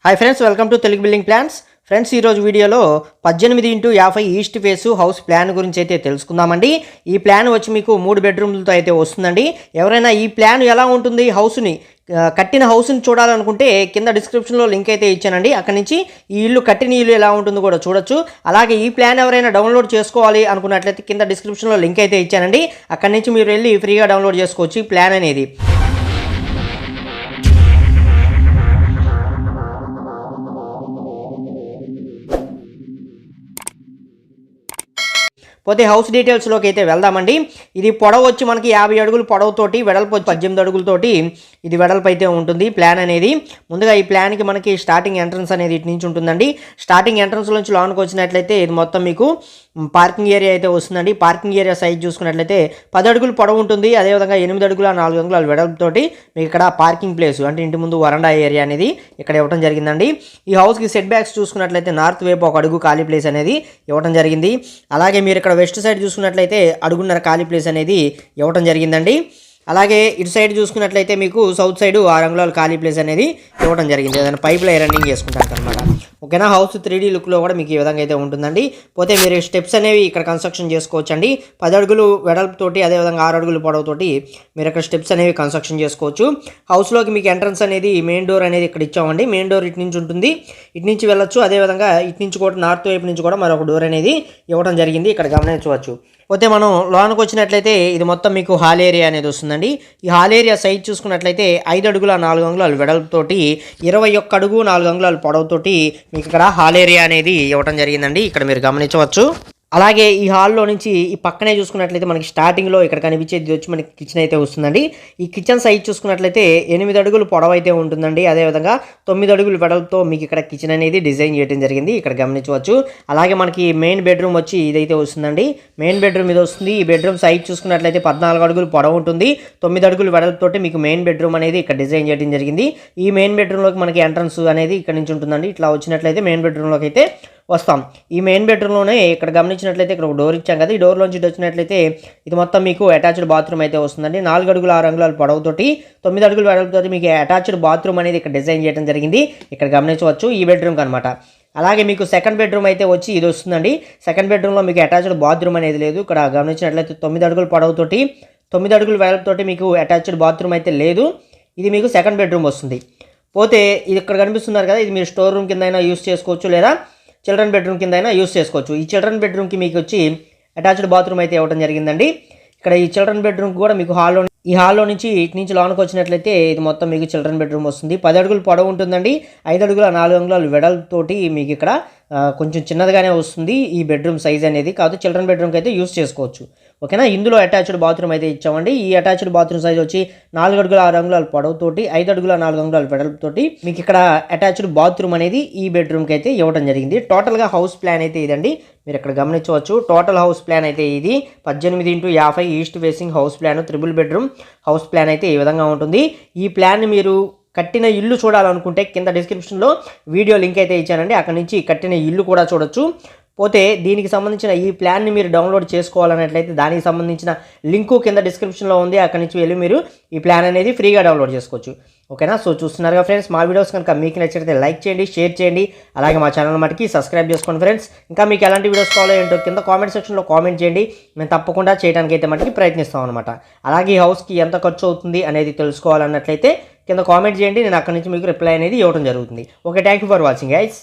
Hi friends, welcome to Telugu building plans. Friends, ఈరోజు వీడియోలో 18x50 east face house plan గురించి అయితే తెలుసుకుందామండి. ఈ ప్లాన్ వచ్చి మీకు 3 బెడ్రూమ్లతో అయితే వస్తుందండి. ఎవరైనా ఈ ప్లాన్ ఎలా ఉంటుంది హౌస్ని కట్టిన హౌస్ని చూడాలనుకుంటే కింద డిస్క్రిప్షన్లో లింక్ అయితే ఇచ్చానండి. అక్కడి నుంచి ఈ ఇల్లు కట్టిన ఇల్లు ఎలా ఉంటుందో కూడా చూడొచ్చు. అలాగే ఈ ప్లాన్ ఎవరైనా డౌన్లోడ్ చేసుకోవాలి అనుకున్నట్లయితే కింద డిస్క్రిప్షన్లో లింక్ అయితే ఇచ్చానండి. అక్కడి నుంచి మీరు వెళ్ళి ఫ్రీగా డౌన్లోడ్ చేసుకోవచ్చు ఈ ప్లాన్ అనేది. పోతే హౌస్ డీటెయిల్స్లోకి అయితే వెళ్దామండి. ఇది పొడవు వచ్చి మనకి 50 అడుగులు పొడవుతోటి, వెడల్పు వచ్చి 18 అడుగులతోటి ఇది వెడల్పు అయితే ఉంటుంది ప్లాన్ అనేది. ముందుగా ఈ ప్లాన్కి మనకి స్టార్టింగ్ ఎంట్రన్స్ అనేది ఇటు నుంచి ఉంటుందండి. స్టార్టింగ్ ఎంట్రన్స్ నుంచి లోనికి వచ్చినట్లయితే ఇది మొత్తం మీకు పార్కింగ్ ఏరియా అయితే వస్తుందండి. పార్కింగ్ ఏరియా సైజ్ చూసుకున్నట్లయితే 10 అడుగులు పొడవు ఉంటుంది. అదేవిధంగా 8 అడుగుల 4 అంగుళాల వెడల్పుతోటి మీకు ఇక్కడ పార్కింగ్ ప్లేస్ అంటే ఇంటి ముందు వరండా ఏరియా అనేది ఇక్కడ ఇవ్వడం జరిగిందండి. ఈ హౌస్కి సెట్ బ్యాక్స్ చూసుకున్నట్లయితే నార్త్ వైపు 1 అడుగు ఖాళీ ప్లేస్ అనేది ఇవ్వడం జరిగింది. అలాగే మీరు ఇక్కడ వెస్ట్ సైడ్ చూసుకున్నట్లయితే అడుగున్నర ఖాళీ ప్లేస్ అనేది ఇవ్వడం జరిగిందండి. అలాగే ఇటు సైడ్ చూసుకున్నట్లయితే మీకు సౌత్ సైడ్ 6 అంగుళాల ఖాళీ ప్లేస్ అనేది ఇవ్వడం జరిగింది. ఏదైనా పైప్లో రన్నింగ్ చేసుకుంటాను అనమాట. ఓకేనా, హౌస్ 3D లుక్లో కూడా మీకు ఈ విధంగా అయితే ఉంటుందండి. పోతే మీరు స్టెప్స్ అనేవి ఇక్కడ కన్స్ట్రక్షన్ చేసుకోవచ్చండి. 10 అడుగులు వెడల్పుతోటి అదేవిధంగా 6 అడుగులు పొడవుతోటి మీరు ఇక్కడ స్టెప్స్ అనేవి కన్స్ట్రక్షన్ చేసుకోవచ్చు. హౌస్లోకి మీకు ఎంట్రన్స్ అనేది మెయిన్ డోర్ అనేది ఇక్కడ ఇచ్చామండి. మెయిన్ డోర్ ఇటు నుంచి ఉంటుంది, ఇటు నుంచి వెళ్ళొచ్చు. అదేవిధంగా ఇటు నుంచి కూడా నార్త్ వైపు నుంచి కూడా మరొక డోర్ అనేది ఇవ్వడం జరిగింది, ఇక్కడ గమనించవచ్చు. పోతే మనం లోనికి వచ్చినట్లయితే ఇది మొత్తం మీకు హాల్ ఏరియా అనేది వస్తుందండి. ఈ హాల్ ఏరియా సైజ్ చూసుకున్నట్లయితే 5 అడుగుల 4 అంగుళాలు వెడల్పుతోటి 21 అడుగు 4 అంగుళాలు పొడవుతోటి మీకు ఇక్కడ హాల్ ఏరియా అనేది ఇవ్వడం జరిగిందండి, ఇక్కడ మీరు గమనించవచ్చు. అలాగే ఈ హాల్లో నుంచి ఈ పక్కనే చూసుకున్నట్లయితే మనకి స్టార్టింగ్లో ఇక్కడ కనిపించేది వచ్చి మనకి కిచెన్ అయితే వస్తుందండి. ఈ కిచెన్ సైజ్ చూసుకున్నట్లయితే 8 అడుగులు పొడవు అయితే ఉంటుందండి. అదేవిధంగా 9 అడుగులు వెడల్పుతో మీకు ఇక్కడ కిచెన్ అనేది డిజైన్ చేయడం జరిగింది, ఇక్కడ గమనించవచ్చు. అలాగే మనకి మెయిన్ బెడ్రూమ్ వచ్చి ఇదైతే వస్తుందండి. మెయిన్ బెడ్రూమ్ ఇది వస్తుంది. ఈ బెడ్రూమ్ సైజ్ చూసుకున్నట్లయితే 14 అడుగులు పొడవు ఉంటుంది, 9 అడుగులు వెడల్పుతోటి మీకు మెయిన్ బెడ్రూమ్ అనేది ఇక్కడ డిజైన్ చేయడం జరిగింది. ఈ మెయిన్ బెడ్రూమ్లోకి మనకి ఎంట్రన్స్ అనేది ఇక్కడ నుంచి ఉంటుందండి. ఇట్లా వచ్చినట్లయితే మెయిన్ బెడ్రూమ్లోకి అయితే వస్తాం. ఈ మెయిన్ బెడ్రూమ్లోనే ఇక్కడ గమనించినట్లయితే ఇక్కడ ఒక డోర్ ఇచ్చాం కదా, ఈ డోర్లోంచి వచ్చినట్లయితే ఇది మొత్తం మీకు అటాచ్డ్ బాత్రూమ్ అయితే వస్తుందండి. 4 అడుగుల 6 అంగుళాల పొడవుతోటి 9 అడుగుల వెడల్పుతోటి మీకు అటాచ్డ్ బాత్రూమ్ అనేది ఇక్కడ డిజైన్ చేయడం జరిగింది, ఇక్కడ గమనించవచ్చు ఈ బెడ్రూమ్కి అనమాట. అలాగే మీకు సెకండ్ బెడ్రూమ్ అయితే వచ్చి ఇది వస్తుందండి. సెకండ్ బెడ్రూమ్లో మీకు అటాచ్డ్ బాత్రూమ్ అనేది లేదు, ఇక్కడ గమనించినట్లయితే 9 అడుగుల పొడవుతోటి 9 అడుగుల వెడల్పుతోటి మీకు అటాచ్డ్ బాత్రూమ్ అయితే లేదు. ఇది మీకు సెకండ్ బెడ్రూమ్ వస్తుంది. పోతే ఇది ఇక్కడ కనిపిస్తున్నారు కదా, ఇది మీరు స్టోర్ రూమ్ కింద అయినా యూస్ చేసుకోవచ్చు, లేదా చిల్డ్రన్ బెడ్రూమ్ కింద అయినా యూస్ చేసుకోవచ్చు. ఈ చిల్డ్రన్ బెడ్రూమ్కి మీకు వచ్చి అటాచ్డ్ బాత్రూమ్ అయితే ఇవ్వడం జరిగిందండి. ఇక్కడ ఈ చిల్డ్రన్ బెడ్రూమ్కి కూడా మీకు ఈ హాల్లో నుంచి ఇటు నుంచి లోనికి వచ్చినట్లయితే ఇది మొత్తం మీకు చిల్డ్రన్ బెడ్రూమ్ వస్తుంది. 10 అడుగులు పొడవు ఉంటుందండి, 5 అడుగుల 4 అంగుళాలు వెడల్పుతోటి మీకు ఇక్కడ కొంచెం చిన్నదిగానే వస్తుంది ఈ బెడ్రూమ్ సైజ్ అనేది. కాదు చిల్డ్రన్ బెడ్రూమ్కి అయితే యూస్ చేసుకోవచ్చు. ఓకేనా, ఇందులో అటాచ్డ్ బాత్రూమ్ అయితే ఇచ్చామండి. ఈ అటాచ్డ్ బాత్రూమ్ సైజ్ వచ్చి 4 అడుగుల 6 అంగుళాల పొడవుతోటి 5 అడుగుల 4 అంగుళాల వెడల్పుతోటి మీకు ఇక్కడ అటాచ్డ్ బాత్రూమ్ అనేది ఈ బెడ్రూమ్కి అయితే ఇవ్వడం జరిగింది. టోటల్గా హౌస్ ప్లాన్ అయితే ఇదండి, మీరు ఇక్కడ గమనించవచ్చు. టోటల్ హౌస్ ప్లాన్ అయితే ఇది 18x50 east facing house plan, 3 bedroom house plan అయితే ఈ విధంగా ఉంటుంది. ఈ ప్లాన్ మీరు కట్టిన ఇల్లు చూడాలనుకుంటే కింద డిస్క్రిప్షన్లో వీడియో లింక్ అయితే ఇచ్చానండి, అక్కడ నుంచి కట్టిన ఇల్లు కూడా చూడొచ్చు. పోతే దీనికి సంబంధించిన ఈ ప్లాన్ని మీరు డౌన్లోడ్ చేసుకోవాలన్నట్లయితే దానికి సంబంధించిన లింకు కింద డిస్క్రిప్షన్లో ఉంది, అక్కడి నుంచి వెళ్ళి మీరు ఈ ప్లాన్ అనేది ఫ్రీగా డౌన్లోడ్ చేసుకోవచ్చు. ఓకేనా, సో చూస్తున్నారుగా ఫ్రెండ్స్, మా వీడియోస్ కనుక మీకు నచ్చితే లైక్ చేయండి, షేర్ చేయండి. అలాగే మా ఛానల్ మటుకి సబ్స్క్రైబ్ చేసుకోండి ఫ్రెండ్స్. ఇంకా మీకు ఎలాంటి వీడియోస్ కావాలో ఏంటో కింద కామెంట్ సెక్షన్లో కామెంట్ చేయండి, మేము తప్పకుండా చేయడానికి అయితే మటుకి ప్రయత్నిస్తాం అనమాట. అలాగే ఈ హౌస్కి ఎంత ఖర్చు అవుతుంది అనేది తెలుసుకోవాలన్నట్లయితే కింద కామెంట్ చేయండి, నేను అక్కడి నుంచి మీకు రిప్లై అనేది ఇవ్వడం జరుగుతుంది. Okay, thank you for watching guys.